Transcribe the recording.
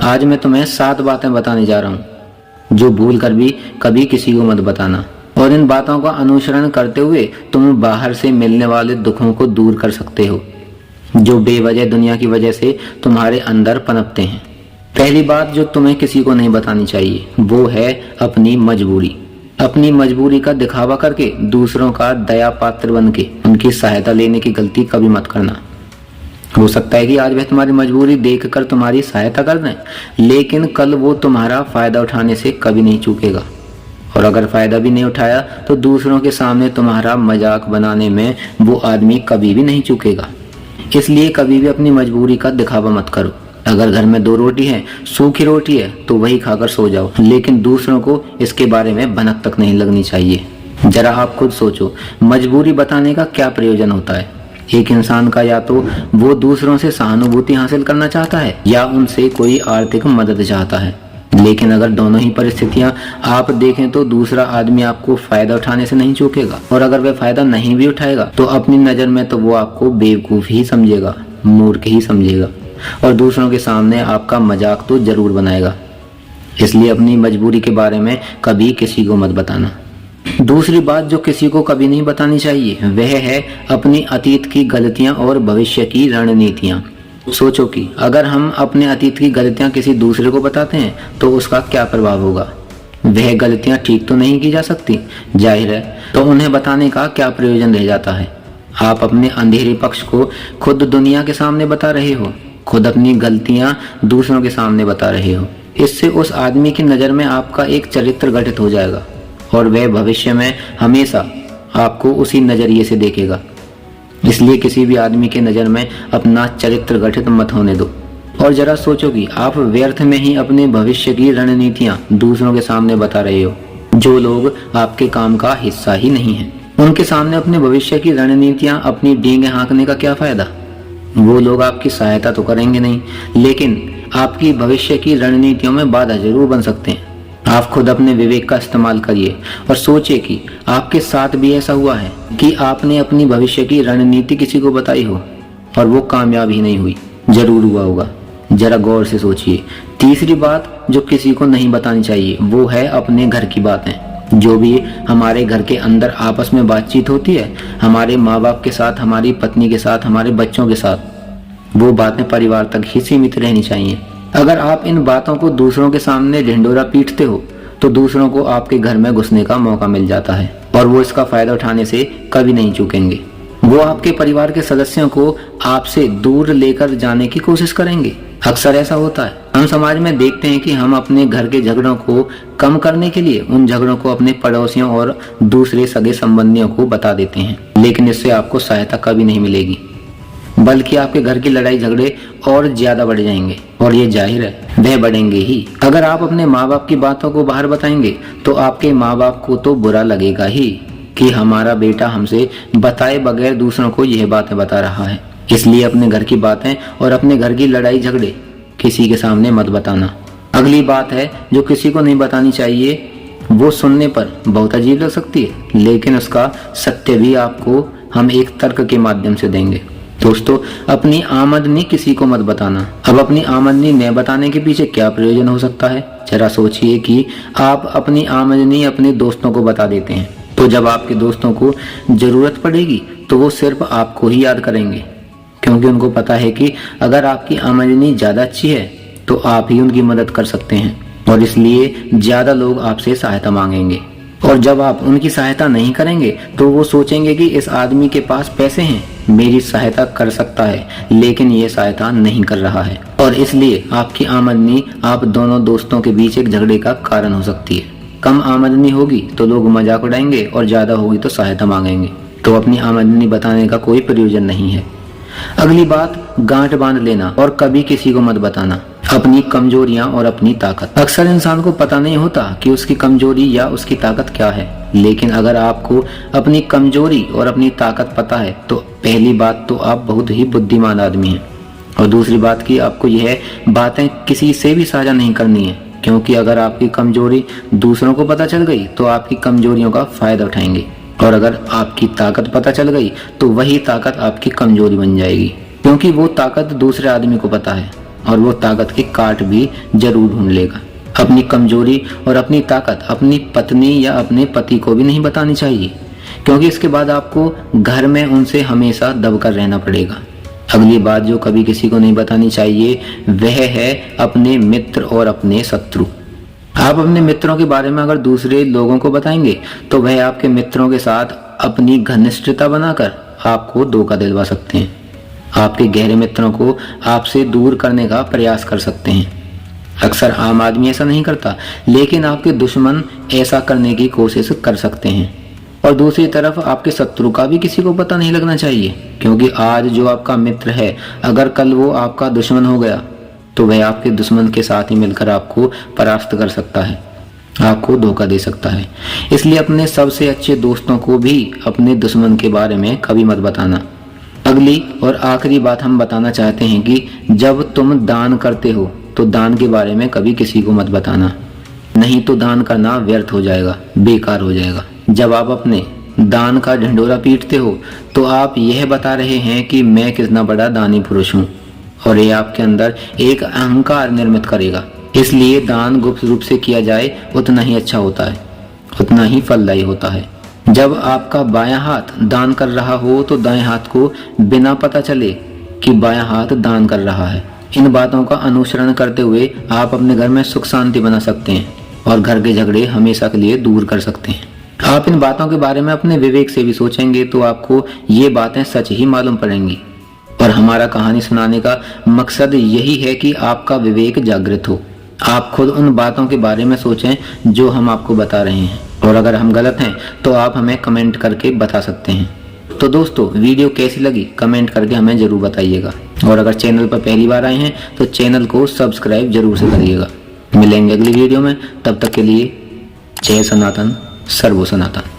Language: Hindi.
आज मैं तुम्हें 7 बातें बताने जा रहा हूँ जो भूल कर भी कभी किसी को मत बताना, और इन बातों का अनुसरण करते हुए तुम बाहर से मिलने वाले दुखों को दूर कर सकते हो जो बेवजह दुनिया की वजह से तुम्हारे अंदर पनपते हैं। पहली बात जो तुम्हें किसी को नहीं बतानी चाहिए वो है अपनी मजबूरी। अपनी मजबूरी का दिखावा करके दूसरों का दया पात्र बन के उनकी सहायता लेने की गलती कभी मत करना। हो सकता है कि आज वह तुम्हारी मजबूरी देखकर तुम्हारी सहायता कर दें, लेकिन कल वो तुम्हारा फायदा उठाने से कभी नहीं चूकेगा, और अगर फायदा भी नहीं उठाया तो दूसरों के सामने तुम्हारा मजाक बनाने में वो आदमी कभी भी नहीं चूकेगा। इसलिए कभी भी अपनी मजबूरी का दिखावा मत करो। अगर घर में 2 रोटी है, सूखी रोटी है, तो वही खाकर सो जाओ, लेकिन दूसरों को इसके बारे में भनक तक नहीं लगनी चाहिए। जरा आप खुद सोचो, मजबूरी बताने का क्या प्रयोजन होता है। एक इंसान का या तो वो दूसरों से सहानुभूति हासिल करना चाहता है या उनसे कोई आर्थिक मदद चाहता है, लेकिन अगर दोनों ही परिस्थितियां आप देखें तो दूसरा आदमी आपको फायदा उठाने से नहीं चूकेगा, और अगर वह फायदा नहीं भी उठाएगा तो अपनी नजर में तो वो आपको बेवकूफ ही समझेगा, मूर्ख ही समझेगा, और दूसरों के सामने आपका मजाक तो जरूर बनाएगा। इसलिए अपनी मजबूरी के बारे में कभी किसी को मत बताना। दूसरी बात जो किसी को कभी नहीं बतानी चाहिए वह है अपनी अतीत की गलतियां और भविष्य की रणनीतियां। सोचो कि अगर हम अपने अतीत की गलतियां किसी दूसरे को बताते हैं तो उसका क्या प्रभाव होगा। वह गलतियां ठीक तो नहीं की जा सकती, जाहिर है, तो उन्हें बताने का क्या प्रयोजन रह जाता है। आप अपने अंधेरे पक्ष को खुद दुनिया के सामने बता रहे हो, खुद अपनी गलतियां दूसरों के सामने बता रहे हो। इससे उस आदमी की नजर में आपका एक चरित्र गठित हो जाएगा और वह भविष्य में हमेशा आपको उसी नजरिए से देखेगा। इसलिए किसी भी आदमी के नजर में अपना चरित्र गठित मत होने दो। और जरा सोचो कि आप व्यर्थ में ही अपने भविष्य की रणनीतियां दूसरों के सामने बता रहे हो। जो लोग आपके काम का हिस्सा ही नहीं है, उनके सामने अपने भविष्य की रणनीतियां अपनी डींगे हाँकने का क्या फायदा। वो लोग आपकी सहायता तो करेंगे नहीं, लेकिन आपकी भविष्य की रणनीतियों में बाधा जरूर बन सकते हैं। आप खुद अपने विवेक का इस्तेमाल करिए और सोचिए कि आपके साथ भी ऐसा हुआ है कि आपने अपनी भविष्य की रणनीति किसी को बताई हो और वो कामयाब ही नहीं हुई। जरूर हुआ होगा, जरा गौर से सोचिए। तीसरी बात जो किसी को नहीं बतानी चाहिए वो है अपने घर की बातें। जो भी हमारे घर के अंदर आपस में बातचीत होती है, हमारे माँ बाप के साथ, हमारी पत्नी के साथ, हमारे बच्चों के साथ, वो बातें परिवार तक ही सीमित रहनी चाहिए। अगर आप इन बातों को दूसरों के सामने ढिंढोरा पीटते हो तो दूसरों को आपके घर में घुसने का मौका मिल जाता है और वो इसका फायदा उठाने से कभी नहीं चूकेंगे। वो आपके परिवार के सदस्यों को आपसे दूर लेकर जाने की कोशिश करेंगे। अक्सर ऐसा होता है। हम समाज में देखते हैं कि हम अपने घर के झगड़ों को कम करने के लिए उन झगड़ों को अपने पड़ोसियों और दूसरे सगे संबंधियों को बता देते हैं, लेकिन इससे आपको सहायता कभी नहीं मिलेगी, बल्कि आपके घर की लड़ाई झगड़े और ज्यादा बढ़ जाएंगे, और ये जाहिर है वह बढ़ेंगे ही। अगर आप अपने माँ बाप की बातों को बाहर बताएंगे तो आपके माँ बाप को तो बुरा लगेगा ही कि हमारा बेटा हमसे बताए बगैर दूसरों को यह बातें बता रहा है। इसलिए अपने घर की बातें और अपने घर की लड़ाई झगड़े किसी के सामने मत बताना। अगली बात है जो किसी को नहीं बतानी चाहिए, वो सुनने पर बहुत अजीब लग सकती है, लेकिन उसका सत्य भी आपको हम एक तर्क के माध्यम से देंगे। दोस्तों, अपनी आमदनी किसी को मत बताना। अब अपनी आमदनी न बताने के पीछे क्या प्रयोजन हो सकता है। जरा सोचिए कि आप अपनी आमदनी अपने दोस्तों को बता देते हैं, तो जब आपके दोस्तों को जरूरत पड़ेगी तो वो सिर्फ आपको ही याद करेंगे, क्योंकि उनको पता है कि अगर आपकी आमदनी ज्यादा अच्छी है तो आप ही उनकी मदद कर सकते हैं, और इसलिए ज्यादा लोग आपसे सहायता मांगेंगे। और जब आप उनकी सहायता नहीं करेंगे तो वो सोचेंगे कि इस आदमी के पास पैसे हैं, मेरी सहायता कर सकता है, लेकिन ये सहायता नहीं कर रहा है, और इसलिए आपकी आमदनी आप दोनों दोस्तों के बीच एक झगड़े का कारण हो सकती है। कम आमदनी होगी तो लोग मजाक उड़ाएंगे और ज्यादा होगी तो सहायता मांगेंगे, तो अपनी आमदनी बताने का कोई प्रयोजन नहीं है। अगली बात, गांठ बांध लेना और कभी किसी को मत बताना अपनी कमजोरियां और अपनी ताकत। अक्सर इंसान को पता नहीं होता कि उसकी कमजोरी या उसकी ताकत क्या है, लेकिन अगर आपको अपनी कमजोरी और अपनी ताकत पता है तो पहली बात तो आप बहुत ही बुद्धिमान आदमी हैं, और दूसरी बात कि आपको यह बातें किसी से भी साझा नहीं करनी है, क्योंकि अगर आपकी कमजोरी दूसरों को पता चल गई तो आपकी कमजोरियों का फायदा उठाएंगे, और अगर आपकी ताकत पता चल गई तो वही ताकत आपकी कमजोरी बन जाएगी, क्योंकि वो ताकत दूसरे आदमी को पता है और वो ताकत के काट भी जरूर ढूंढ लेगा। अपनी कमजोरी और अपनी ताकत अपनी पत्नी या अपने पति को भी नहीं बतानी चाहिए, क्योंकि इसके बाद आपको घर में उनसे हमेशा दबकर रहना पड़ेगा। अगली बात जो कभी किसी को नहीं बतानी चाहिए वह है अपने मित्र और अपने शत्रु। आप अपने मित्रों के बारे में अगर दूसरे लोगों को बताएंगे तो वह आपके मित्रों के साथ अपनी घनिष्ठता बनाकर आपको धोखा दिलवा सकते हैं। आपके गहरे मित्रों को आपसे दूर करने का प्रयास कर सकते हैं। अक्सर आम आदमी ऐसा नहीं करता, लेकिन आपके दुश्मन ऐसा करने की कोशिश कर सकते हैं। और दूसरी तरफ आपके शत्रु का भी किसी को पता नहीं लगना चाहिए, क्योंकि आज जो आपका मित्र है अगर कल वो आपका दुश्मन हो गया तो वह आपके दुश्मन के साथ ही मिलकर आपको परास्त कर सकता है, आपको धोखा दे सकता है। इसलिए अपने सबसे अच्छे दोस्तों को भी अपने दुश्मन के बारे में कभी मत बताना। अगली और आखिरी बात हम बताना चाहते हैं कि जब तुम दान करते हो तो दान के बारे में कभी किसी को मत बताना, नहीं तो दान करना व्यर्थ हो जाएगा, बेकार हो जाएगा। जब आप अपने दान का ढिंढोरा पीटते हो तो आप यह बता रहे हैं कि मैं कितना बड़ा दानी पुरुष हूँ, और ये आपके अंदर एक अहंकार निर्मित करेगा। इसलिए दान गुप्त रूप से किया जाए उतना ही अच्छा होता है, उतना ही फलदायी होता है। जब आपका बायां हाथ दान कर रहा हो तो दाएं हाथ को बिना पता चले कि बायां हाथ दान कर रहा है। इन बातों का अनुसरण करते हुए आप अपने घर में सुख शांति बना सकते हैं और घर के झगड़े हमेशा के लिए दूर कर सकते हैं। आप इन बातों के बारे में अपने विवेक से भी सोचेंगे तो आपको ये बातें सच ही मालूम पड़ेंगी। और हमारा कहानी सुनाने का मकसद यही है कि आपका विवेक जागृत हो। आप खुद उन बातों के बारे में सोचें जो हम आपको बता रहे हैं, और अगर हम गलत हैं तो आप हमें कमेंट करके बता सकते हैं। तो दोस्तों, वीडियो कैसी लगी कमेंट करके हमें जरूर बताइएगा, और अगर चैनल पर पहली बार आए हैं तो चैनल को सब्सक्राइब जरूर से करिएगा। मिलेंगे अगली वीडियो में, तब तक के लिए जय सनातन सर्वो सनातन।